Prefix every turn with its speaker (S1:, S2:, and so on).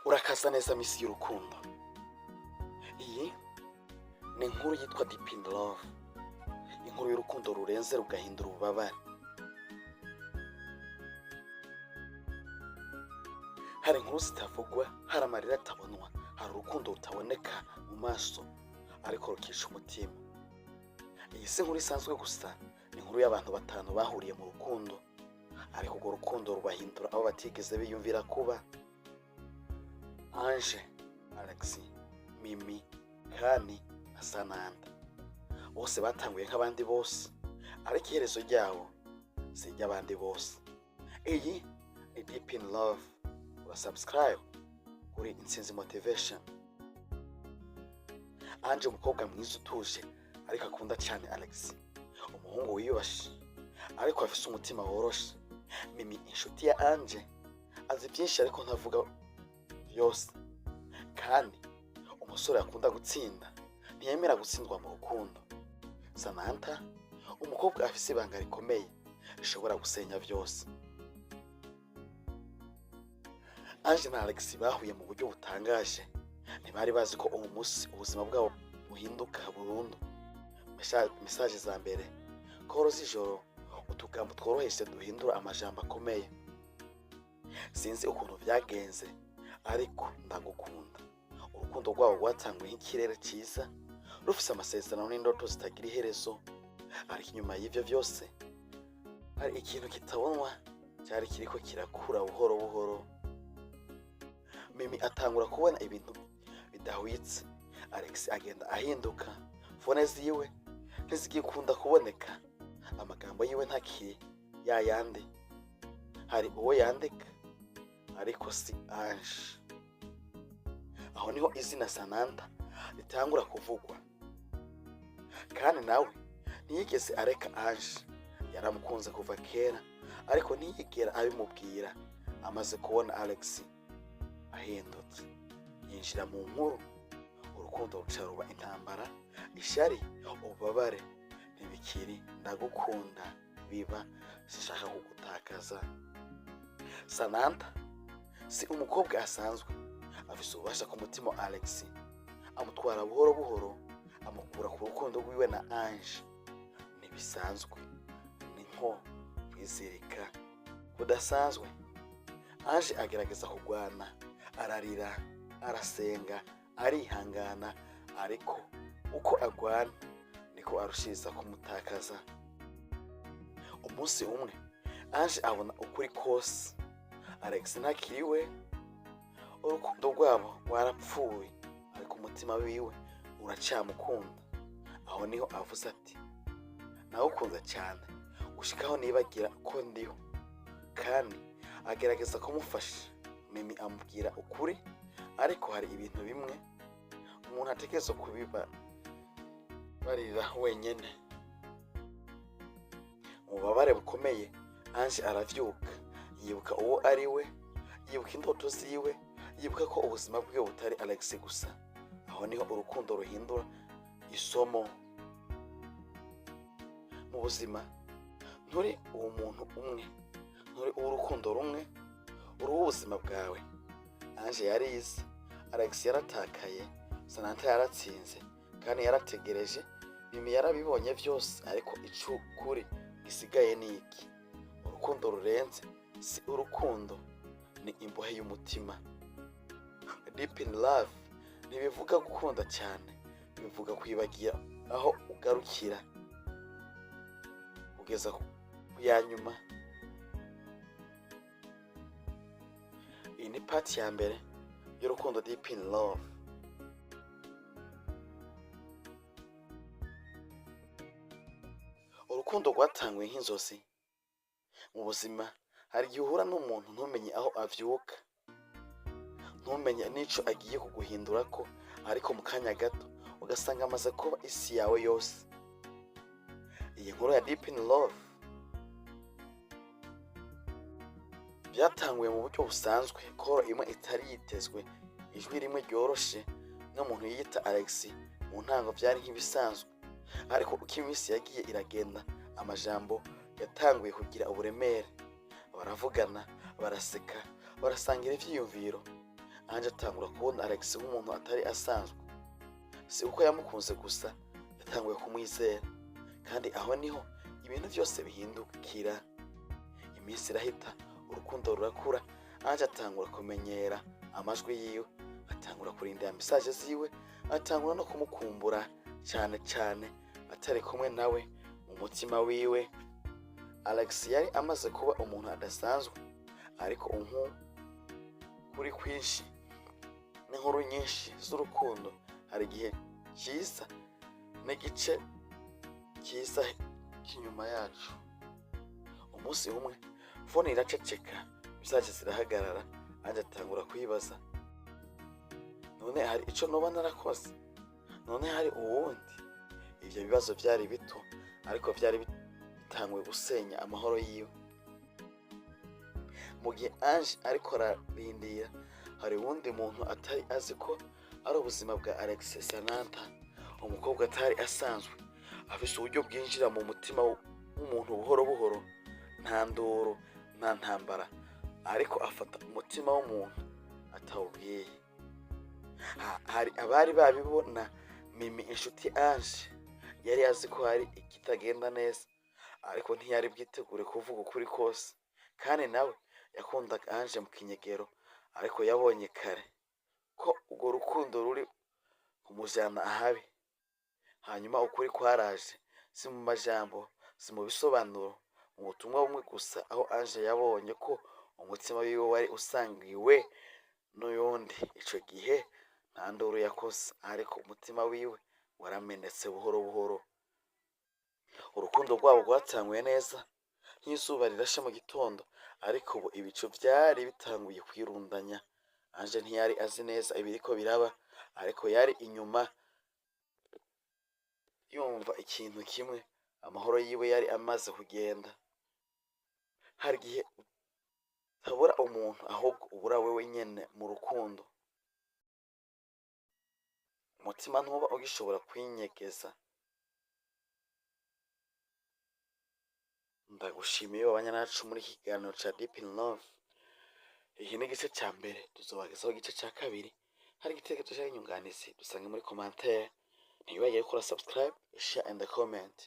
S1: Urakaza neza misi y'urukundo. Iyi ni inkuru yitwa Deep in Love, inkuru y'urukundo rurenze rugahindura ububabare. Hari inkuru zitavugwa, hari amarira atabonwa, hari urukundo rutaboneka mu maso ariko rukisha umutima. Iyi si inkuru isanzwe gusa, ni inkuru y'abantu batanu bahuriye mu rukundo, ariko urwo rukundo rubahindura aho batigeze biyumvira kuba. Ange, Alex, Mimi, Kani na Sananda bose batanguye nk'abandi bose, ariko iherezo ryabo si iry'abandi bose. Iyi ni Deep in Love. Urasubscribe kuri Intsinzi Motivation. Ange umukobwa mwiza utuje ariko akunda cyane Alex, umuhungu wiyubashe ariko afise umutima woroshe. Mimi inshuti ya Ange, azi byinshi ariko ntavuga yose, kandi umusore akunda gutsinda, ntiyemera gutsindwa mu rukundo. Samantha umukobwa afise ibanga rikomeye rishobora gusenya byose. Ange na Alex bahuye mu buryo butangaje, ntibari bazi ko uwo munsi ubuzima bwabo buhinduka burundu. Mesaje za mbere, koro z'ijoro, utugambo tworoheje duhindura amajambo akomeye. Sinzi ukuntu byagenze, ariko ndagukunda. Urukundo rwabo rwatanguye nk'ikirere cyiza, rufise amasezerano n'indoto zitagira iherezo, ariko inyuma y'ivyo byose hari ikintu kitabonwa cyari kiriko kirakura buhoro buhoro. Mimi atangura kubona ibintu bidahwitse. Alex agenda ahinduka, fone ziwe ntizigikunda kuboneka, amagambo yiwe ntakiri yayandi. Hari uwo yandika ariko si Ange. Aho niho izina Sananda ritangura kuvugwa, kandi nawe ntiyigeze areka Ange. Yaramukunze kuva kera, ariko ntiyigera abimubwira. Amaze kubona Alex ahindutse, yinjira mu nkuru. Urukundo ruca ruba intambara, ishyari, ububabare. Ntibikiri ndagukunda, biba sishaka kugutakaza. Sananda si umukobwa asanzwe, afise ububasha ku mutima wa Alex. Amutwara buhoro buhoro, amukura ku rukundo rwiwe na Ange. Ntibisanzwe, ni nko kwizirika kudasanzwe. Ange agerageza kurwana, ararira, arasenga, arihangana, ariko uko agwana niko arushiriza kumutakaza. Umunsi umwe Ange abona ukuri kose. Alex ntakiriwe, urukundo rwabo rwarapfuye, ariko umutima wiwe uracamukunda. Aho niho avuze ati, nawukunda cyane gushikaho nibagira ko ndiho, kandi agerageza kumufasha. Mimi amubwira ukuri, ariko hari ibintu bimwe umuntu atekereza kubiba barira wenyene. Ububabare bukomeye, Ange aravyuka, yibuka uwo ari we, yibuka indoto ziwe, yibuka ko ubuzima bwe butari Alex gusa. Aho niho urukundo ruhindura isomo. Mu buzima nturi uwo muntu umwe, nturi urukundo rumwe, uri ubuzima bwawe. Ange yarize, Alex yaratakaye, Sananta yaratsinze kandi yarategereje. Mimi yarabibonye byose, ariko icukuri gisigaye ni iki? Urukundo rurenze si urukundo, ni imbohe y'umutima. Deep in Love ntibivuga gukunda cyane, bivuga kwibagira aho ugarukira kugeza ku ya nyuma. Iyi ni part ya mbere y'urukundo Deep in Love. Urukundo rwatanguye nk'inzozi. Mu buzima hari igihe uhura n'umuntu ntumenye aho avyuka, ntumenye n'ico agiye kuguhindurako, ariko mu kanya gato ugasanga amaze kuba isi yawe yose. Iyi nkuru ya Deep in Love byatanguye mu buryo busanzwe. Koro imwe itari yitezwe, ijwi rimwe ryoroshe n'umuntu yiyita Alex. Mu ntango byari nk'ibisanzwe, ariko uko iminsi yagiye iragenda, amajambo yatanguye kugira uburemere. Baravugana, baraseka, barasangira ivyiyumviro. Ange atangura kubona Alex nk'umuntu atari asanzwe, si uko yamukunze gusa, yatanguye kumwizera. Kandi aho niho ibintu byose bihindukira. Iminsi irahita, urukundo rurakura, Ange atangura kumenyera amajwi yiwe, atangura kurindira message ziwe, atangura no kumukumbura cyane cyane atari kumwe nawe mu mutima wiwe. Alex yari amaze kuba umuntu adasanzwe, ariko kuri kwinshi n'inkuru nyinshi z'urukundo hari igihe cyiza n'igice cyiza cy'inyuma yacu. Umunsi umwe fone iraceceka, message zirahagarara. Ange atangura kwibaza, none hari icyo noba narakoze? None hari uwundi? Ibyo bibazo byari bito, ariko byari bitanguye gusenya amahoro yiwe. Mu gihe Ange ariko ararindira, hari uwundi muntu atari azi ko ari ubuzima bwa Alex Samantha, umukobwa atari asanzwe, afise uburyo bwinjira mu mutima w'umuntu buhoro buhoro, nta nduru nta ntambara, ariko afata umutima w'umuntu atawubwiye. Hari abari babibona. Mimi inshuti Ange yari azi ko hari ikitagenda neza, ariko ntiyari bwitegure kuvuga ukuri kose. Kandi nawe yakundaga Ange mu kinyegero, ariko yabonye kare ko urwo rukundo ruri kumujyana ahabi. Hanyuma ukuri kwaraje, si mu majambo, si mu bisobanuro, mu butumwa bumwe gusa, aho Ange yabonye ko umutima wiwe wari usangiwe n'uyundi. Ico gihe nta nduru yakoze, ariko umutima wiwe waramenetse buhoro buhoro. Urukundo rwabo rwatanguye neza nk'izuba rirashe mu gitondo, ariko ubu ibicu byari bitanguye kwirundanya. Ange ntiyari azi neza ibiriko biraba, ariko yari inyuma yumva ikintu kimwe, amahoro yiwe yari amaze kugenda. Hari igihe utabura umuntu, ahubwo ubura wewe nyene mu rukundo. Umutima ntuba ugishobora kwinyegeza. Ndagushimiye wabanye nacu muri iki kiganiro ca Deep in Love. Iki ni igice ca mbere, tuzobagezaho igice ca kabiri. Hari igitekerezo canke inyunganizi, dusange muri commentaire. Ntibibagire gukora subscribe, share and comment.